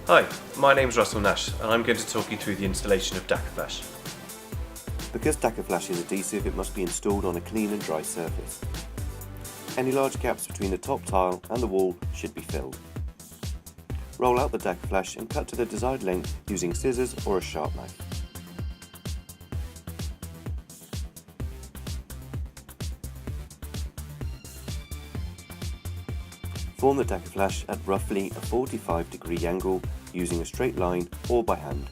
Hi, my name's Russell Nash and I'm going to talk you through the installation of Dakaflash. Because Dakaflash is adhesive, it must be installed on a clean and dry surface. Any large gaps between the top tile and the wall should be filled. Roll out the Dakaflash and cut to the desired length using scissors or a sharp knife. Form the Dakaflash at roughly a 45-degree angle using a straight line or by hand.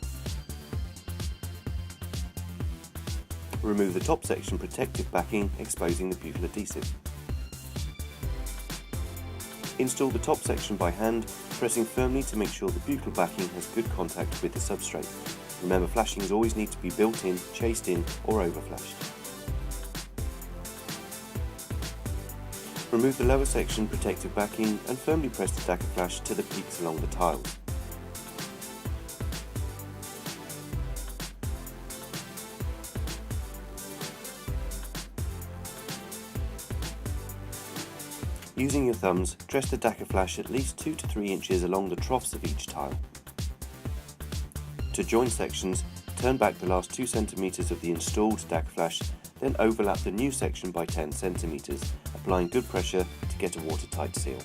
Remove the top section protective backing, exposing the butyl adhesive. Install the top section by hand, pressing firmly to make sure the butyl backing has good contact with the substrate. Remember, flashings always need to be built in, chased in or overflashed. Remove the lower section protective backing and firmly press the Dakaflash to the peaks along the tiles. Using your thumbs, dress the Dakaflash at least 2 to 3 inches along the troughs of each tile. To join sections, turn back the last 2 cm of the installed Dakaflash, then overlap the new section by 10 cm, applying good pressure to get a watertight seal.